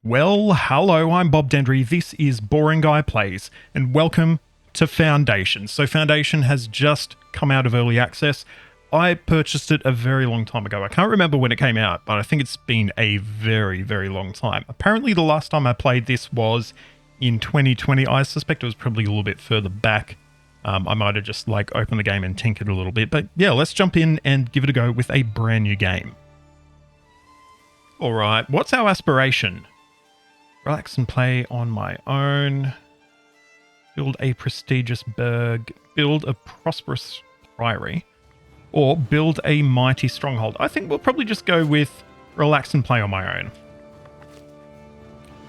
Well, hello, I'm Bob Dendry. This is Boring Guy Plays, and welcome to Foundation. So Foundation has just come out of early access. I purchased it a very long time ago. I can't remember when it came out, but I think it's been a very, very long time. Apparently the last time I played this was in 2020. I suspect it was probably a little bit further back. I might have just opened the game and tinkered a little bit. But yeah, let's jump in and give it a go with a brand new game. All right, what's our aspiration? Relax and play on my own. Build a prestigious burg. Build a prosperous priory. Or build a mighty stronghold. I think we'll probably just go with relax and play on my own.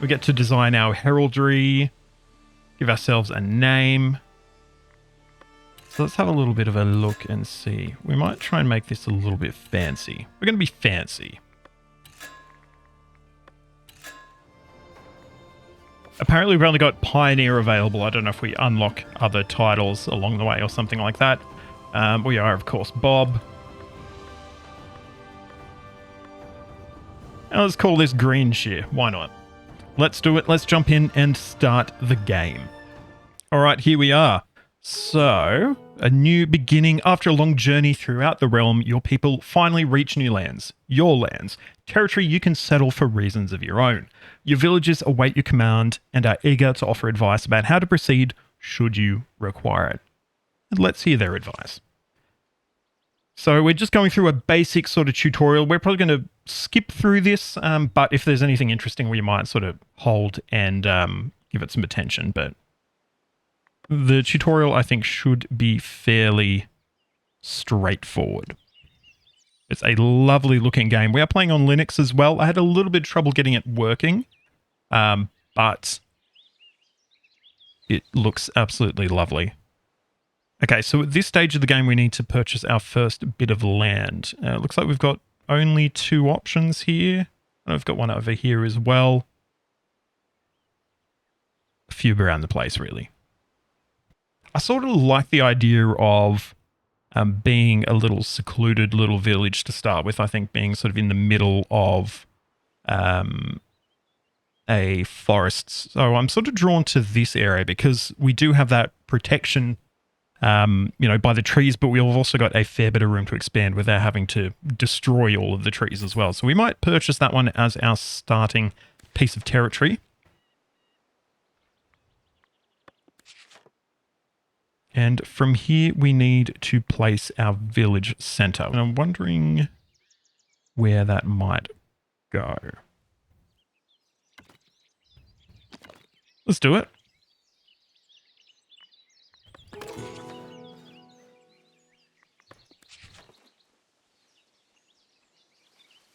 We get to design our heraldry. Give ourselves a name. So let's have a little bit of a look and see. We might try and make this a little bit fancy. We're going to be fancy. Apparently we've only got Pioneer available. I don't know if we unlock other titles along the way or something like that. We are, of course, Bob. And let's call this Greenshire. Why not? Let's do it. Let's jump in and start the game. All right, here we are. So, a new beginning. After a long journey throughout the realm, your people finally reach new lands. Your lands. Territory you can settle for reasons of your own. Your villagers await your command and are eager to offer advice about how to proceed should you require it. And let's hear their advice. So we're just going through a basic sort of tutorial. We're probably going to skip through this, but if there's anything interesting, we might sort of hold and give it some attention. But the tutorial, I think, should be fairly straightforward. It's a lovely looking game. We are playing on Linux as well. I had a little bit of trouble getting it working, but it looks absolutely lovely. Okay, so at this stage of the game, we need to purchase our first bit of land. It looks like we've got only two options here. I've got one over here as well. A few around the place, really. I sort of like the idea of being a little secluded little village to start with. I think being sort of in the middle of a forest. So I'm sort of drawn to this area because we do have that protection, by the trees, but we've also got a fair bit of room to expand without having to destroy all of the trees as well. So we might purchase that one as our starting piece of territory. And from here, we need to place our village center. And I'm wondering where that might go. Let's do it.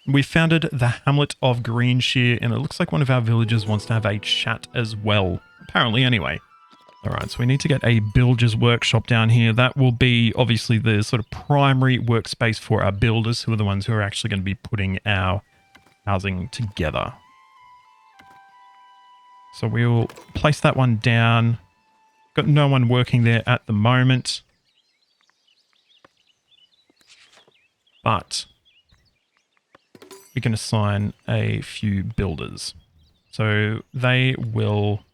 We founded the hamlet of Greenshire, and it looks like one of our villagers wants to have a chat as well. Apparently, anyway. All right, so we need to get a builder's workshop down here. That will be obviously the sort of primary workspace for our builders, who are the ones who are actually going to be putting our housing together. So we'll place that one down. Got no one working there at the moment. But we can assign a few builders. So they will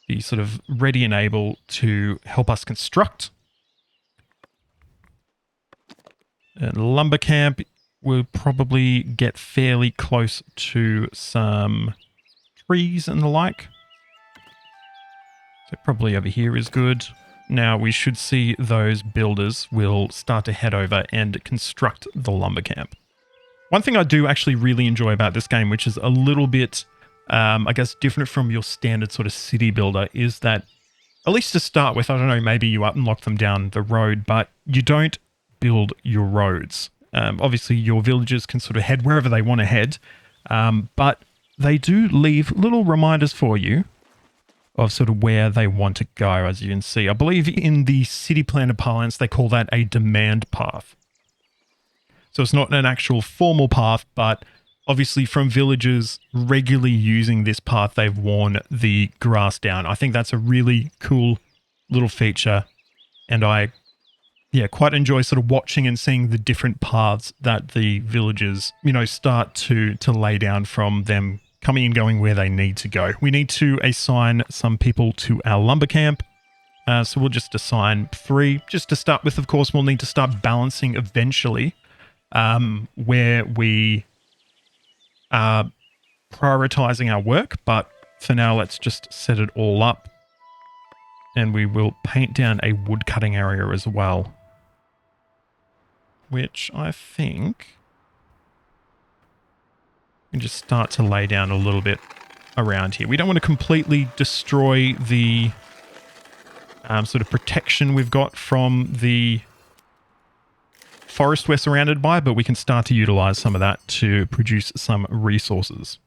be sort of ready and able to help us construct. And lumber camp will probably get fairly close to some trees and the like. So probably over here is good. Now we should see those builders will start to head over and construct the lumber camp. One thing I do actually really enjoy about this game, which is a little bit I guess different from your standard sort of city builder, is that, at least to start with, I don't know, maybe you unlock them down the road, but you don't build your roads. Obviously, your villagers can sort of head wherever they want to head, but they do leave little reminders for you of sort of where they want to go, as you can see. I believe in the city planner parlance, they call that a demand path. So it's not an actual formal path, but obviously from villagers regularly using this path, they've worn the grass down. I think that's a really cool little feature. And I, quite enjoy sort of watching and seeing the different paths that the villagers, start to lay down from them coming and going where they need to go. We need to assign some people to our lumber camp. So we'll just assign 3. Just to start with, of course, we'll need to start balancing eventually where we are prioritizing our work. But for now, let's just set it all up. And we will paint down a wood cutting area as well, which I think we can just start to lay down a little bit around here. We don't want to completely destroy the sort of protection we've got from the forest we're surrounded by, but we can start to utilize some of that to produce some resources.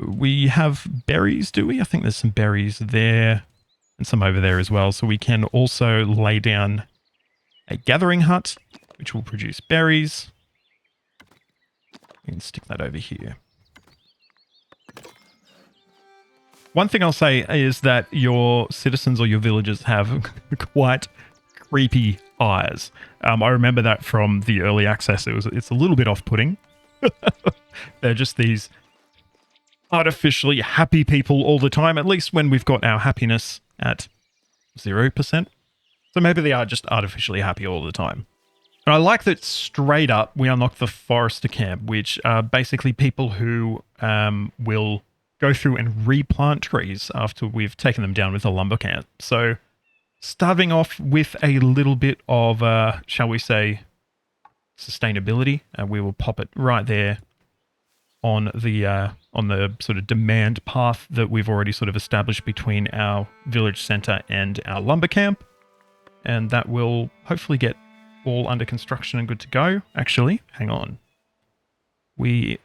We have berries, do we? I think there's some berries there and some over there as well. So we can also lay down a gathering hut, which will produce berries. We can stick that over here. One thing I'll say is that your citizens or your villagers have quite creepy eyes. I remember that from the early access. It's a little bit off-putting. They're just these artificially happy people all the time, at least when we've got our happiness at 0%. So maybe they are just artificially happy all the time. And I like that straight up we unlock the forester camp, which are basically people who will go through and replant trees after we've taken them down with a lumber camp. So starting off with a little bit of, shall we say, sustainability, we will pop it right there on the sort of demand path that we've already sort of established between our village center and our lumber camp. And that will hopefully get all under construction and good to go. Actually, hang on. We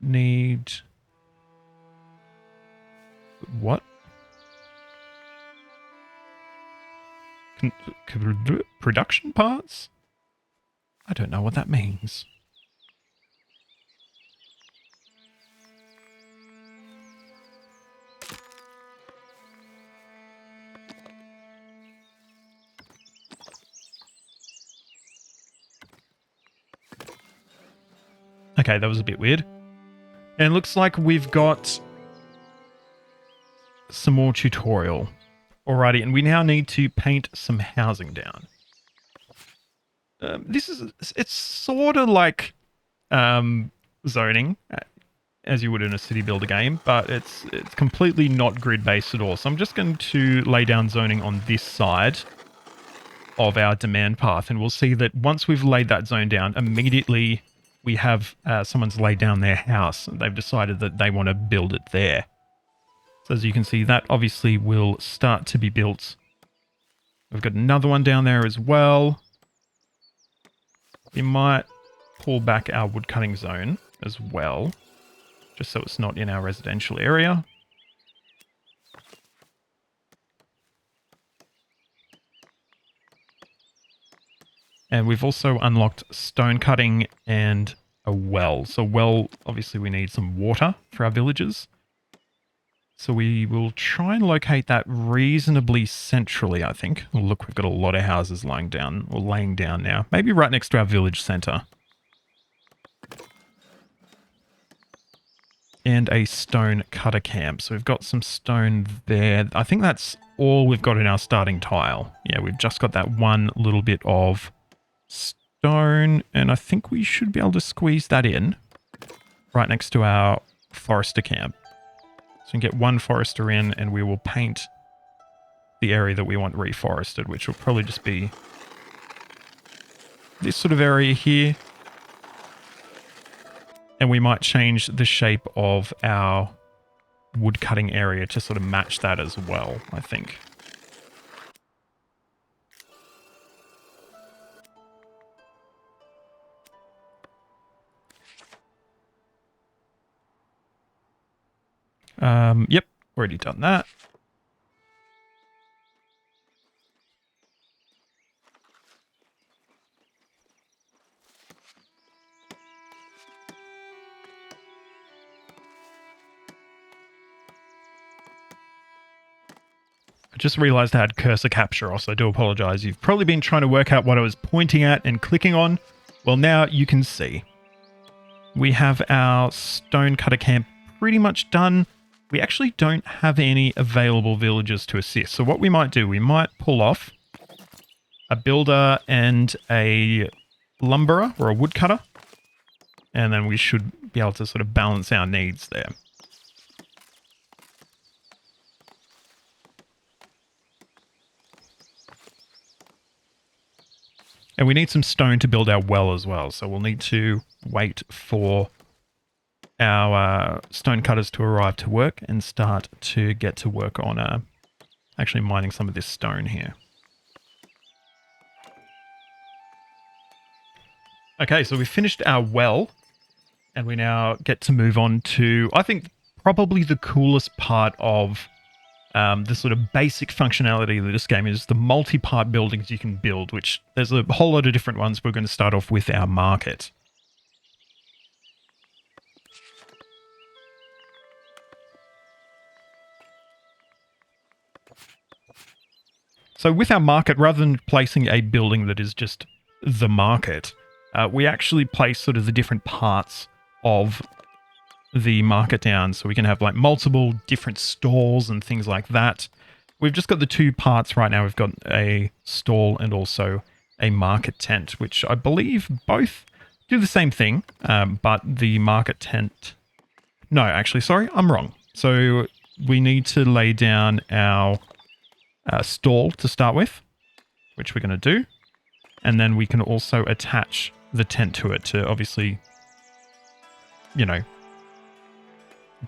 need... what? Production parts? I don't know what that means. Okay, that was a bit weird. And it looks like we've got some more tutorial. Alrighty, and we now need to paint some housing down. It's sort of like zoning, as you would in a city builder game, but it's completely not grid-based at all. So I'm just going to lay down zoning on this side of our demand path, and we'll see that once we've laid that zone down, immediately we have someone's laid down their house. They've decided that they want to build it there. So as you can see, that obviously will start to be built. We've got another one down there as well. We might pull back our woodcutting zone as well, just so it's not in our residential area. And we've also unlocked stone cutting and a well. So well, obviously we need some water for our villagers. So we will try and locate that reasonably centrally, I think. Oh, look, we've got a lot of houses lying down or laying down now. Maybe right next to our village center. And a stone cutter camp. So we've got some stone there. I think that's all we've got in our starting tile. Yeah, we've just got that one little bit of stone, and I think we should be able to squeeze that in right next to our forester camp. So we can get one forester in, and we will paint the area that we want reforested, which will probably just be this sort of area here. And we might change the shape of our wood cutting area to sort of match that as well, I think. Yep, already done that. I just realized I had cursor capture off, so I do apologize. You've probably been trying to work out what I was pointing at and clicking on. Well, now you can see. We have our stonecutter camp pretty much done. We actually don't have any available villagers to assist. So what we might do, we might pull off a builder and a lumberer or a woodcutter. And then we should be able to sort of balance our needs there. And we need some stone to build our well as well. So we'll need to wait for our stone cutters to arrive to work and start to get to work on actually mining some of this stone here. Okay, so we finished our well, and we now get to move on to, I think, probably the coolest part of the sort of basic functionality of this game is the multi-part buildings you can build, which there's a whole lot of different ones. We're going to start off with our market. So with our market, rather than placing a building that is just the market, we actually place sort of the different parts of the market down. So we can have like multiple different stalls and things like that. We've just got the two parts right now. We've got a stall and also a market tent, which I believe both do the same thing, but the market tent... No, actually, sorry, I'm wrong. So we need to lay down our stall to start with, which we're going to do. And then we can also attach the tent to it to obviously, you know,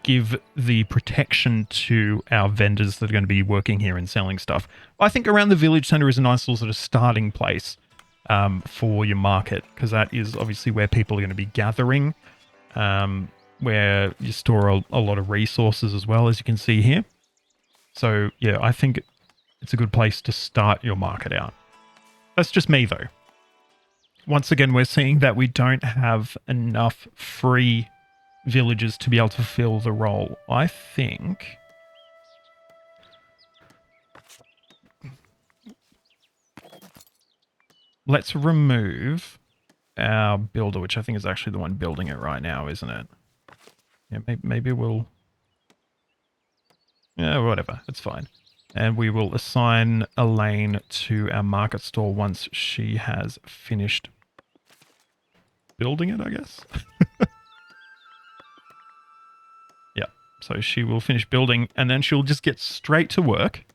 give the protection to our vendors that are going to be working here and selling stuff. I think around the village center is a nice little sort of starting place for your market, because that is obviously where people are going to be gathering, where you store a lot of resources as well, as you can see here. So yeah, I think it's a good place to start your market out. That's just me though. Once again, we're seeing that we don't have enough free villagers to be able to fulfill the role. I think let's remove our builder, which I think is actually the one building it right now, isn't it? Yeah, maybe we'll... Yeah, whatever. It's fine. And we will assign Elaine to our market stall once she has finished building it, I guess. Yeah, so she will finish building and then she'll just get straight to work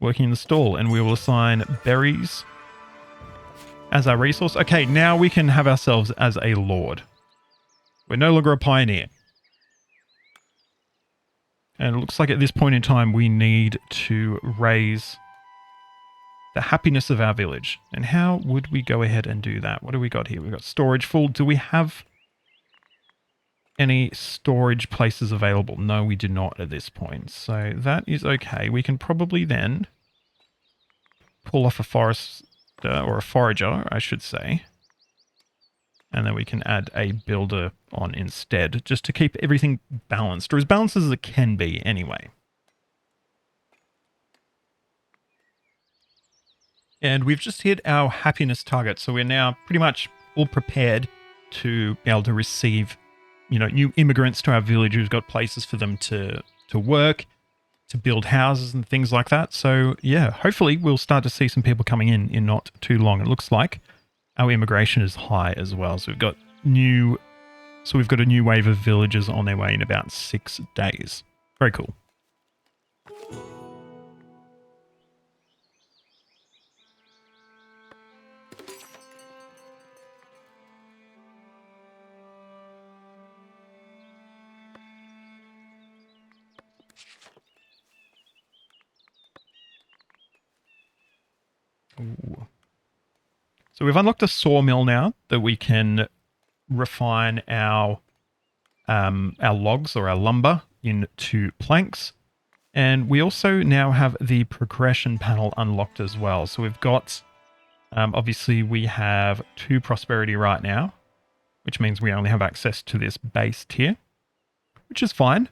working in the stall, and we will assign berries as our resource. Okay, now we can have ourselves as a lord. We're no longer a pioneer. And it looks like at this point in time, we need to raise the happiness of our village. And how would we go ahead and do that? What do we got here? We've got storage full. Do we have any storage places available? No, we do not at this point. So that is okay. We can probably then pull off a forester, or a forager, I should say. And then we can add a builder on instead, just to keep everything balanced, or as balanced as it can be anyway. And we've just hit our happiness target, so we're now pretty much all prepared to be able to receive, you know, new immigrants to our village who've got places for them to work, to build houses and things like that. So yeah, hopefully we'll start to see some people coming in not too long. It looks like our immigration is high as well. So we've got a new wave of villagers on their way in about 6 days. Very cool. Ooh. So we've unlocked a sawmill now that we can refine our logs or our lumber into planks. And we also now have the progression panel unlocked as well. So we've got, obviously we have 2 prosperity right now, which means we only have access to this base tier, which is fine.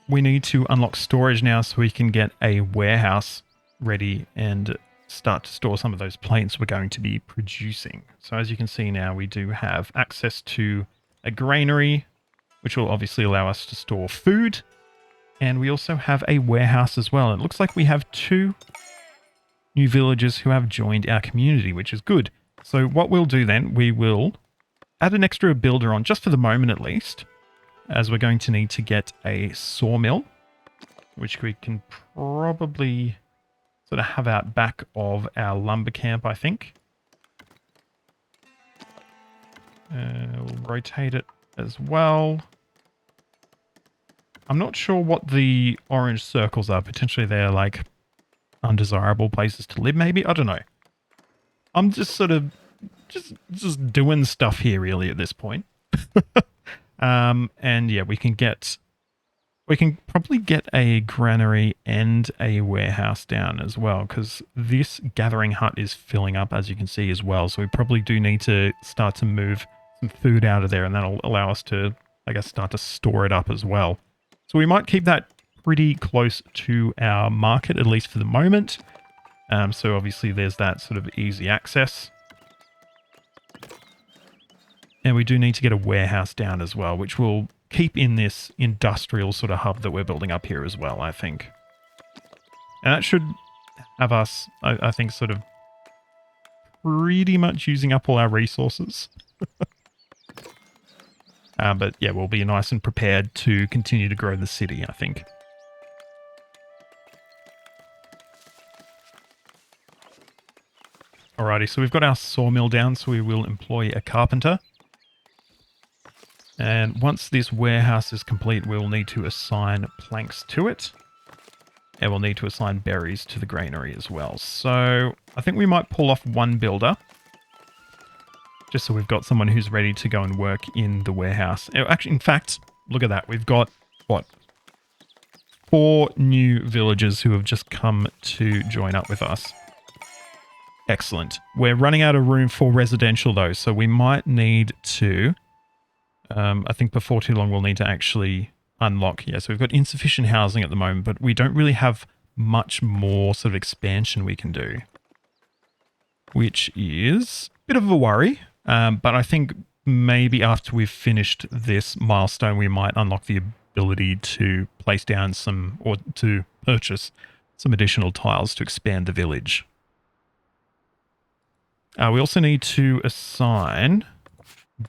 We need to unlock storage now so we can get a warehouse ready and start to store some of those plates we're going to be producing. So as you can see now, we do have access to a granary, which will obviously allow us to store food. And we also have a warehouse as well. It looks like we have 2 new villagers who have joined our community, which is good. So what we'll do then, we will add an extra builder on, just for the moment at least, as we're going to need to get a sawmill, which we can probably sort of have out back of our lumber camp, I think. We'll rotate it as well. I'm not sure what the orange circles are. Potentially they're like undesirable places to live, maybe? I don't know. I'm just sort of just doing stuff here really at this point. And yeah, we can probably get a granary and a warehouse down as well, because this gathering hut is filling up, as you can see as well. So we probably do need to start to move some food out of there, and that'll allow us to, I guess, start to store it up as well. So we might keep that pretty close to our market, at least for the moment. So obviously there's that sort of easy access. And we do need to get a warehouse down as well, which will keep in this industrial sort of hub that we're building up here as well, I think. And that should have us, I think, sort of pretty much using up all our resources. But yeah, we'll be nice and prepared to continue to grow the city, I think. Alrighty, so we've got our sawmill down, so we will employ a carpenter. And once this warehouse is complete, we'll need to assign planks to it. And we'll need to assign berries to the granary as well. So I think we might pull off 1 builder, just so we've got someone who's ready to go and work in the warehouse. Actually, in fact, look at that. We've got, what, 4 new villagers who have just come to join up with us. Excellent. We're running out of room for residential, though, so we might need to... I think before too long we'll need to actually unlock. Yeah, so we've got insufficient housing at the moment, but we don't really have much more sort of expansion we can do, which is a bit of a worry. But I think maybe after we've finished this milestone, we might unlock the ability to place down some, or to purchase some additional tiles to expand the village. We also need to assign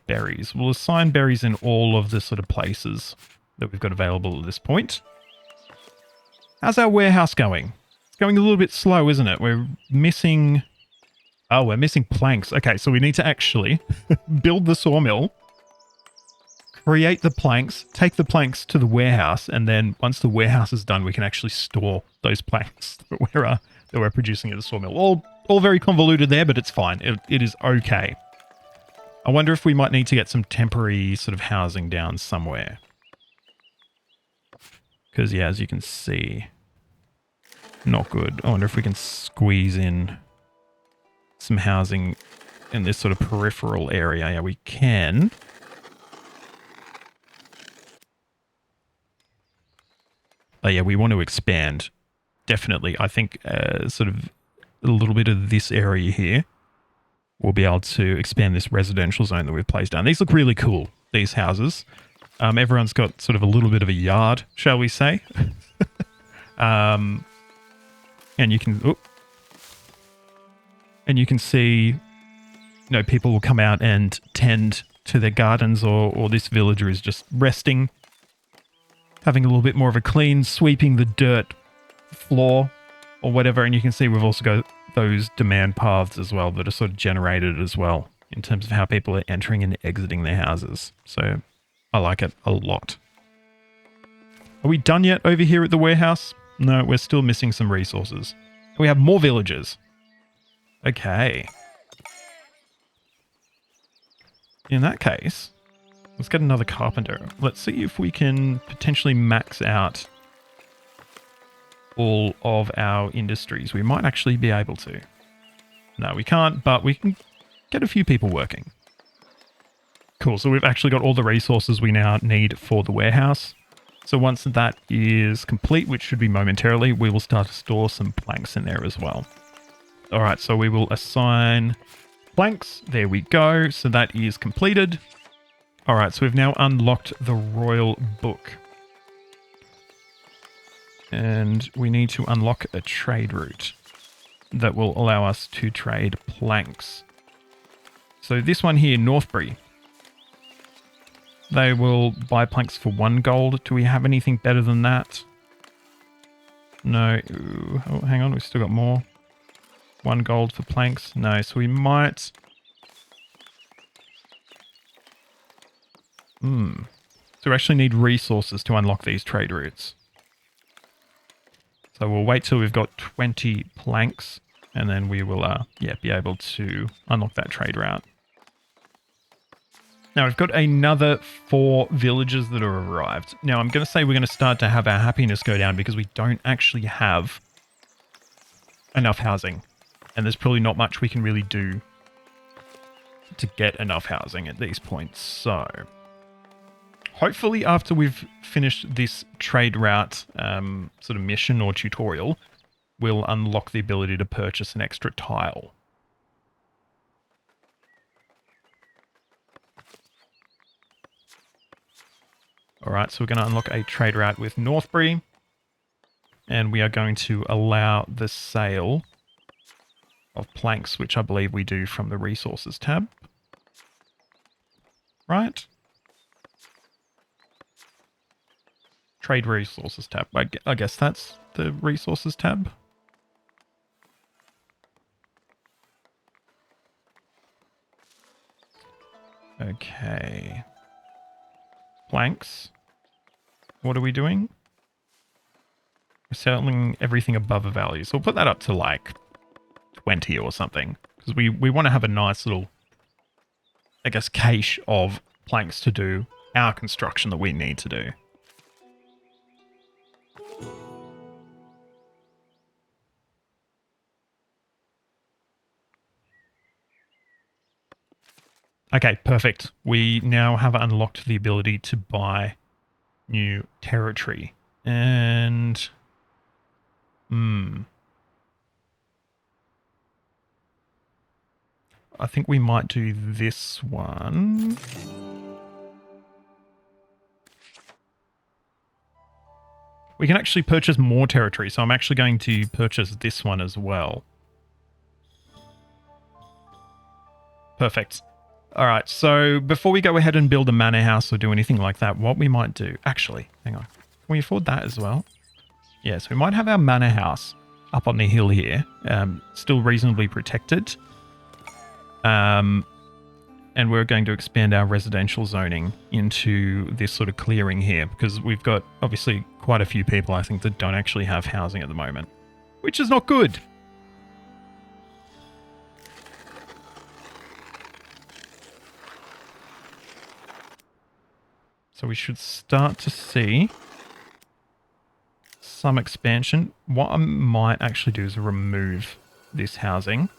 berries. We'll assign berries in all of the sort of places that we've got available at this point. How's our warehouse going? It's going a little bit slow, isn't it? We're missing... Oh, we're missing planks. Okay, so we need to actually build the sawmill, create the planks, take the planks to the warehouse, and then once the warehouse is done, we can actually store those planks that we're producing at the sawmill. All very convoluted there, but it's fine. It is okay. I wonder if we might need to get some temporary sort of housing down somewhere. Because, yeah, as you can see, not good. I wonder if we can squeeze in some housing in this sort of peripheral area. Yeah, we can. But yeah, we want to expand. Definitely. I think sort of a little bit of this area here, we'll be able to expand this residential zone that we've placed down. These look really cool, these houses. Everyone's got sort of a little bit of a yard, shall we say. And you can... And you can see, you know, people will come out and tend to their gardens, or this villager is just resting, having a little bit more of a clean, sweeping the dirt floor or whatever. And you can see we've also got those demand paths as well that are sort of generated as well in terms of how people are entering and exiting their houses. So I like it a lot. Are we done yet over here at the warehouse? No, we're still missing some resources. We have more villagers. Okay. In that case, let's get another carpenter. Let's see if we can potentially max out all of our industries. We might actually be able to. No, we can't, but we can get a few people working. Cool, so we've actually got all the resources we now need for the warehouse. So once that is complete, which should be momentarily, we will start to store some planks in there as well. All right, so we will assign planks. There we go. So that is completed. All right, so we've now unlocked the Royal Book. And we need to unlock a trade route that will allow us to trade planks. So this one here, Northbury. They will buy planks for 1 gold. Do we have anything better than that? No. Ooh, oh, hang on, we've still got more. 1 gold for planks. No, so we might... So we actually need resources to unlock these trade routes. So we'll wait till we've got 20 planks, and then we will, be able to unlock that trade route. Now, we've got another 4 villages that have arrived. Now, I'm going to say we're going to start to have our happiness go down because we don't actually have enough housing. And there's probably not much we can really do to get enough housing at these points. So, hopefully after we've finished this trade route sort of mission or tutorial, we'll unlock the ability to purchase an extra tile. All right, so we're going to unlock a trade route with Northbury, and we are going to allow the sale of planks, which I believe we do from the resources tab. Right? Trade resources tab. I guess that's the resources tab. Okay. Planks. What are we doing? We're selling everything above a value. So we'll put that up to like 20 or something. Because we want to have a nice little, I guess, cache of planks to do our construction that we need to do. Okay, perfect. We now have unlocked the ability to buy new territory. And... I think we might do this one. We can actually purchase more territory, so I'm actually going to purchase this one as well. Perfect. All right, so before we go ahead and build a manor house or do anything like that, what we might do... Actually, hang on. Can we afford that as well? Yes, we might have our manor house up on the hill here, still reasonably protected. And we're going to expand our residential zoning into this sort of clearing here because we've got, obviously, quite a few people, I think, that don't actually have housing at the moment, which is not good. So we should start to see some expansion. What I might actually do is remove this housing.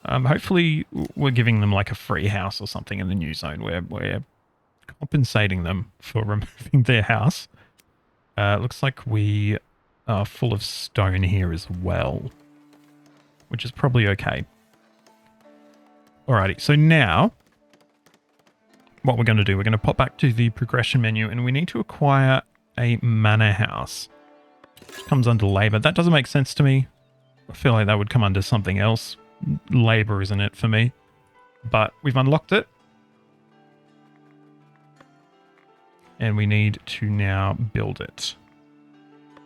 Hopefully we're giving them like a free house or something in the new zone where we're compensating them for removing their house. Looks like we are full of stone here as well, which is probably okay. Alrighty, so now what we're going to do, we're going to pop back to the progression menu and we need to acquire a manor house. Which comes under labor. That doesn't make sense to me. I feel like that would come under something else. Labor isn't it for me. But we've unlocked it. And we need to now build it.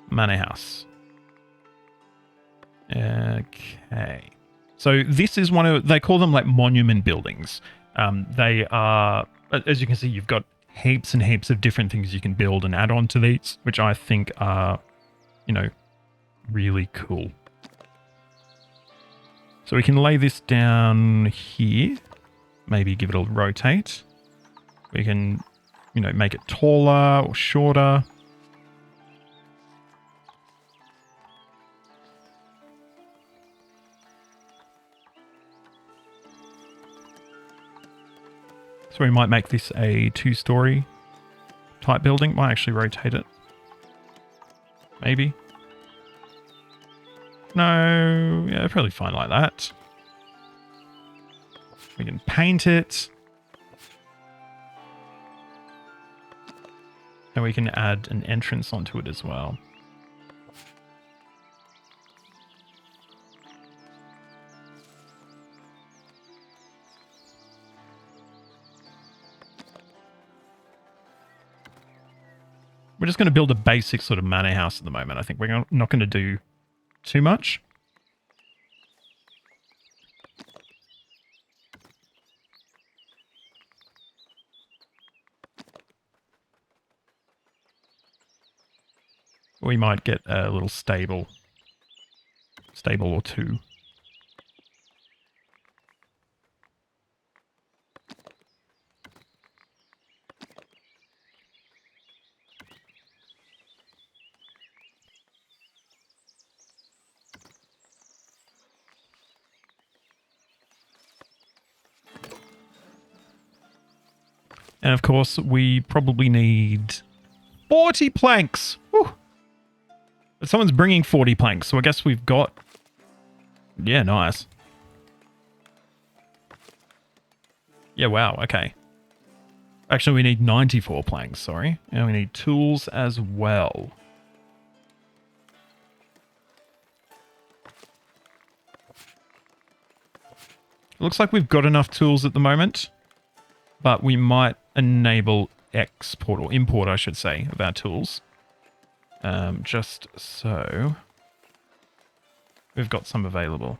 Manor house. Okay. So this is one of, they call them like monument buildings. They are, as you can see, you've got heaps and heaps of different things you can build and add on to these, which I think are, you know, really cool. So we can lay this down here, maybe give it a rotate. We can, you know, make it taller or shorter. So we might make this a 2-story type building. Might actually rotate it. Maybe. No, yeah, probably fine like that. We can paint it. And we can add an entrance onto it as well. We're just going to build a basic sort of manor house at the moment. I think we're not going to do too much. We might get a little stable or two. And of course, we probably need 40 planks. Whew. But someone's bringing 40 planks, so I guess we've got... Yeah, nice. Yeah, wow, okay. Actually, we need 94 planks, sorry. And we need tools as well. Looks like we've got enough tools at the moment, but we might enable export, or import, I should say, of our tools. Just so we've got some available.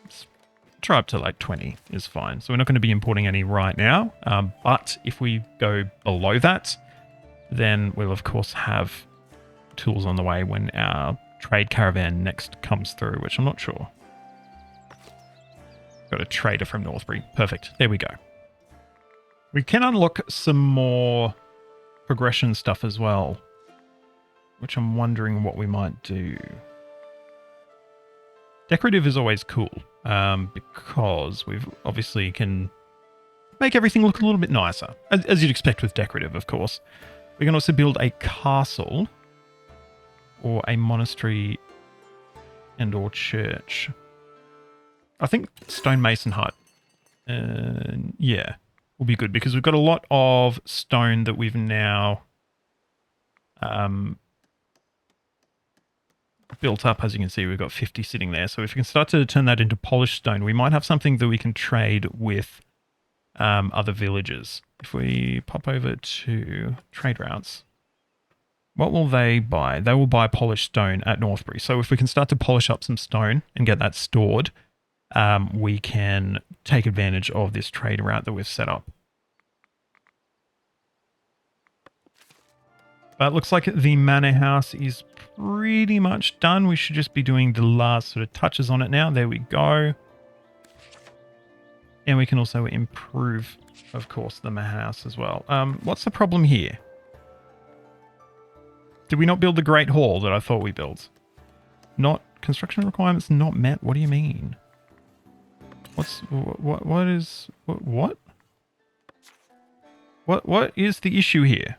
Let's try up to like 20 is fine. So we're not going to be importing any right now, but if we go below that, then we'll of course have tools on the way when our trade caravan next comes through, which I'm not sure. Got a trader from Northbury. Perfect. There we go. We can unlock some more progression stuff as well, which I'm wondering what we might do. Decorative is always cool, because we've obviously can make everything look a little bit nicer, as you'd expect with decorative, of course. We can also build a castle or a monastery and or church. I think stonemason hut, yeah, will be good because we've got a lot of stone that we've now built up. As you can see, we've got 50 sitting there. So if we can start to turn that into polished stone, we might have something that we can trade with other villages. If we pop over to trade routes, what will they buy? They will buy polished stone at Northbury. So if we can start to polish up some stone and get that stored, we can take advantage of this trade route that we've set up. But it looks like the manor house is pretty much done. We should just be doing the last sort of touches on it now. There we go. And we can also improve, of course, the manor house as well. What's the problem here? Did we not build the Great Hall that I thought we built? Not construction requirements not met. What do you mean? What is the issue here?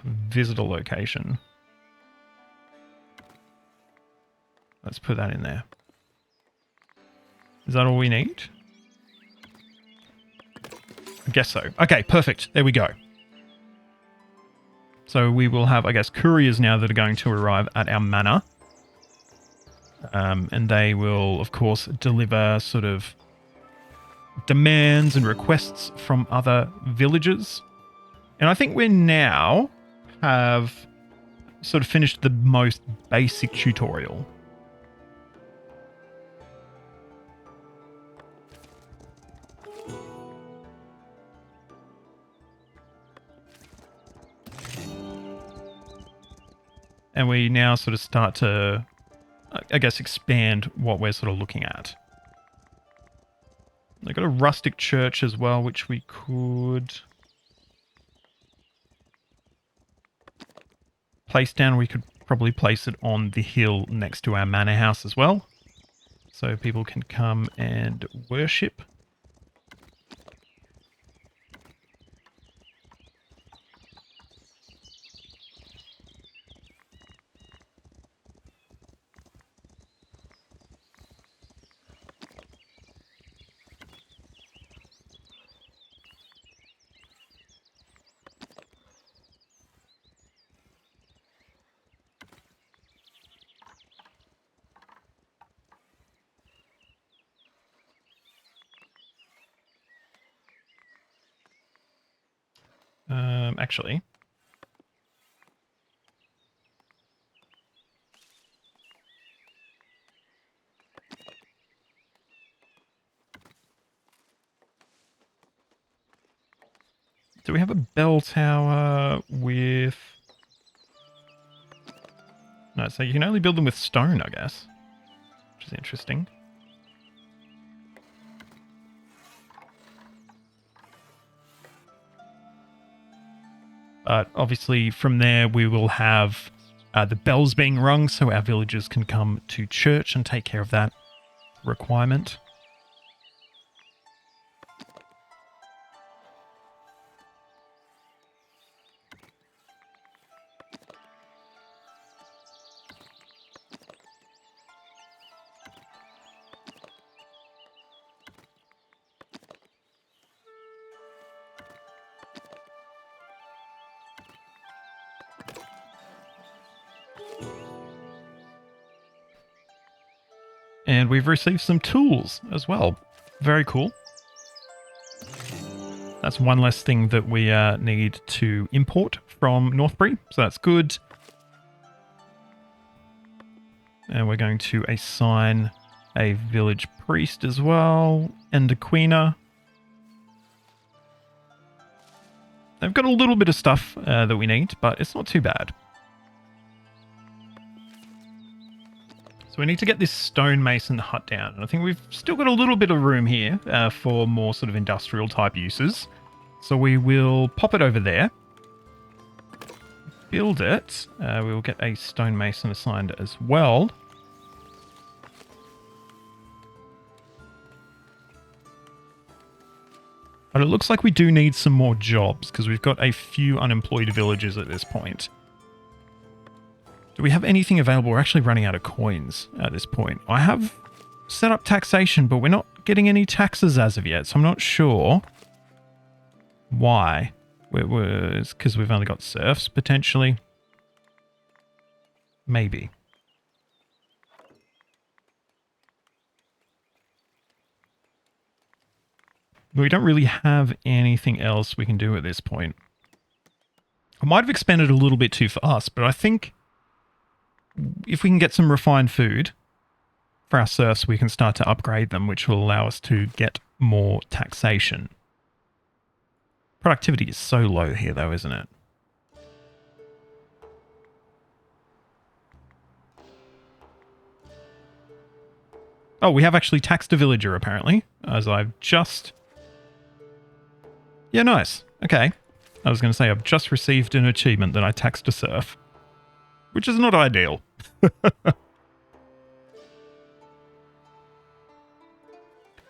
Visitor location. Let's put that in there. Is that all we need? I guess so. Okay, perfect. There we go. So we will have, I guess, couriers now that are going to arrive at our manor. And they will, of course, deliver sort of demands and requests from other villages. And I think we now have sort of finished the most basic tutorial. And we now sort of start to, I guess, expand what we're sort of looking at. They've got a rustic church as well, which we could place down. We could probably place it on the hill next to our manor house as well, so people can come and worship. actually. Do we have a bell tower with... No, so you can only build them with stone, I guess. Which is interesting. But obviously from there we will have the bells being rung so our villagers can come to church and take care of that requirement. And we've received some tools as well. Very cool. That's one less thing that we need to import from Northbury, so that's good. And we're going to assign a village priest as well, and a queener. They've got a little bit of stuff that we need, but it's not too bad. So we need to get this stonemason hut down. And I think we've still got a little bit of room here for more sort of industrial type uses. So we will pop it over there. Build it. We will get a stonemason assigned as well. But it looks like we do need some more jobs because we've got a few unemployed villagers at this point. Do we have anything available? We're actually running out of coins at this point. I have set up taxation, but we're not getting any taxes as of yet, so I'm not sure why. It's because we've only got serfs, potentially. Maybe. But we don't really have anything else we can do at this point. I might have expanded a little bit too fast, but I think if we can get some refined food for our serfs, we can start to upgrade them, which will allow us to get more taxation. Productivity is so low here, though, isn't it? Oh, we have actually taxed a villager, apparently, as I've just... Yeah, nice. Okay. I was going to say, I've just received an achievement that I taxed a serf, which is not ideal.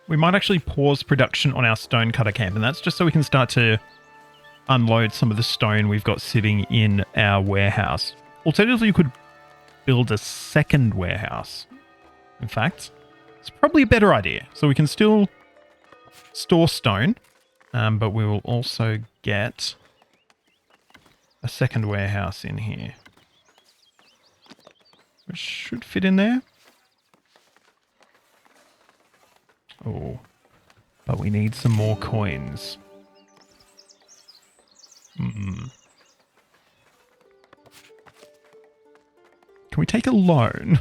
We might actually pause production on our stonecutter camp, and that's just so we can start to unload some of the stone we've got sitting in our warehouse. Alternatively, you could build a second warehouse. In fact, it's probably a better idea. So we can still store stone, but we will also get a second warehouse in here, which should fit in there. Oh, but we need some more coins. Can we take a loan?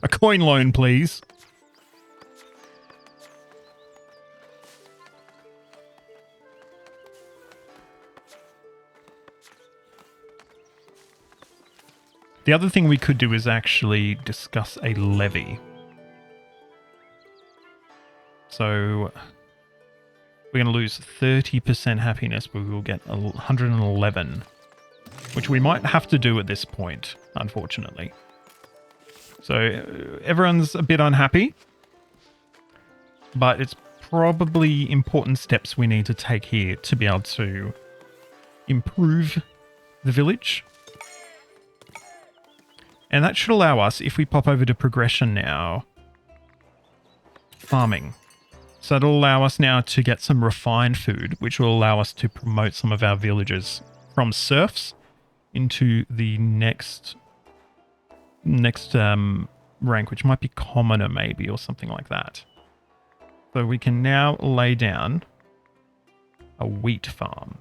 A coin loan, please. The other thing we could do is actually discuss a levy. So we're going to lose 30% happiness, but we will get 111, which we might have to do at this point, unfortunately. So everyone's a bit unhappy, but it's probably important steps we need to take here to be able to improve the village. And that should allow us, if we pop over to progression now, farming. So it'll allow us now to get some refined food, which will allow us to promote some of our villagers from serfs into the next rank, which might be commoner maybe, or something like that. So we can now lay down a wheat farm.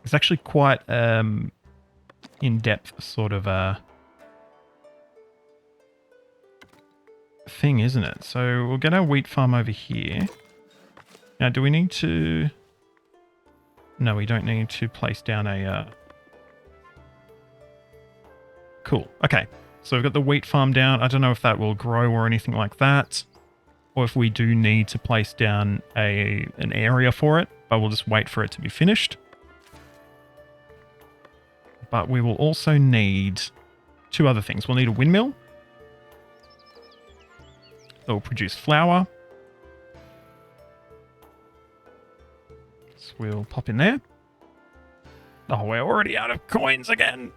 It's actually quite in-depth sort of thing, isn't it? So we'll get our wheat farm over here. Now, do we need to... No, we don't need to place down a... Cool. Okay. So we've got the wheat farm down. I don't know if that will grow or anything like that, or if we do need to place down an area for it, but we'll just wait for it to be finished. But we will also need two other things. We'll need a windmill that will produce flour. So we'll pop in there. Oh, we're already out of coins again.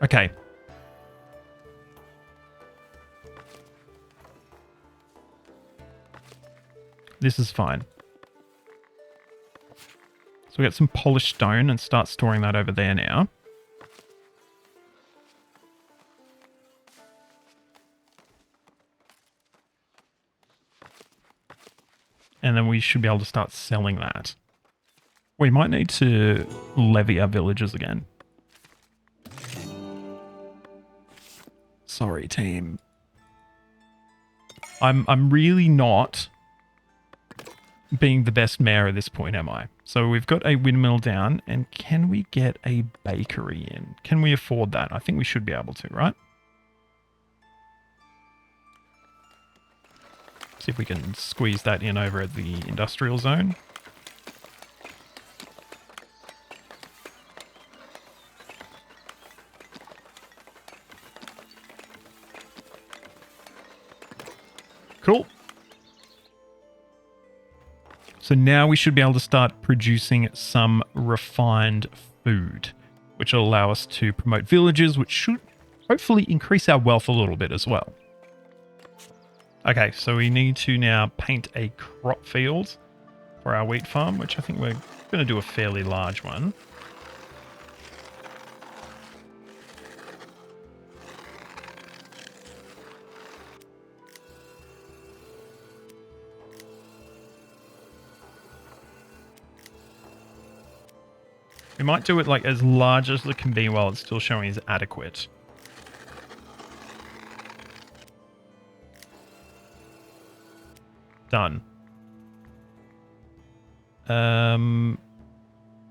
Okay. This is fine. So we get some polished stone and start storing that over there now. And then we should be able to start selling that. We might need to levy our villagers again. Sorry, team. I'm really not being the best mayor at this point, am I? So we've got a windmill down, and can we get a bakery in? Can we afford that? I think we should be able to, right? See if we can squeeze that in over at the industrial zone. Cool. So now we should be able to start producing some refined food, which will allow us to promote villages, which should hopefully increase our wealth a little bit as well. Okay, so we need to now paint a crop field for our wheat farm, which I think we're going to do a fairly large one. We might do it like as large as it can be while it's still showing as adequate. Done.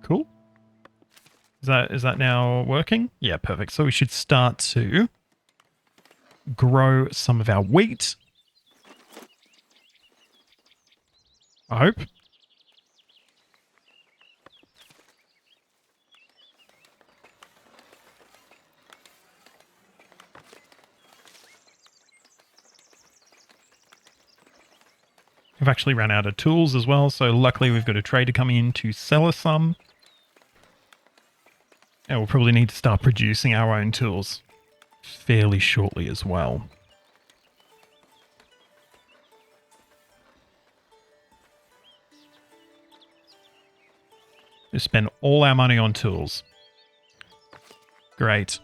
Cool. Is that now working? Yeah, perfect. So we should start to grow some of our wheat. I hope. We've actually run out of tools as well, so luckily we've got a trader coming in to sell us some. And we'll probably need to start producing our own tools fairly shortly as well. We spend all our money on tools. Great.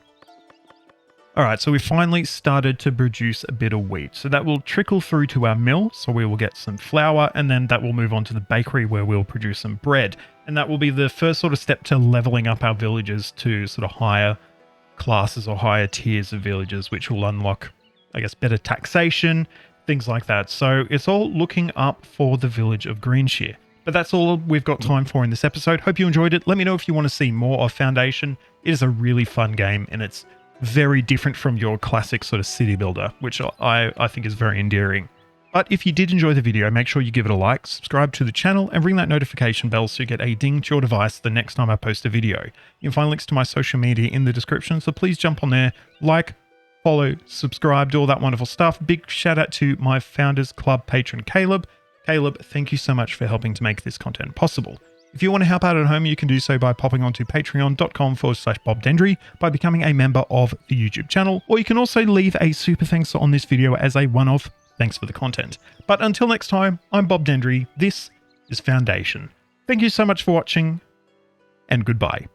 All right, so we finally started to produce a bit of wheat. So that will trickle through to our mill. So we will get some flour, and then that will move on to the bakery where we'll produce some bread. And that will be the first sort of step to leveling up our villages to sort of higher classes or higher tiers of villages, which will unlock, I guess, better taxation, things like that. So it's all looking up for the village of Greenshire. But that's all we've got time for in this episode. Hope you enjoyed it. Let me know if you want to see more of Foundation. It is a really fun game, and it's very different from your classic sort of city builder, which I think is very endearing. But if you did enjoy the video, make sure you give it a like, subscribe to the channel, and ring that notification bell so you get a ding to your device the next time I post a video. You can find links to my social media in the description, so please jump on there, like, follow, subscribe, do all that wonderful stuff. Big shout out to my Founders Club patron, Caleb. Caleb, thank you so much for helping to make this content possible. If you want to help out at home, you can do so by popping onto patreon.com/BobDendry by becoming a member of the YouTube channel, or you can also leave a super thanks on this video as a one-off thanks for the content. But until next time, I'm Bob Dendry, this is Foundation. Thank you so much for watching, and goodbye.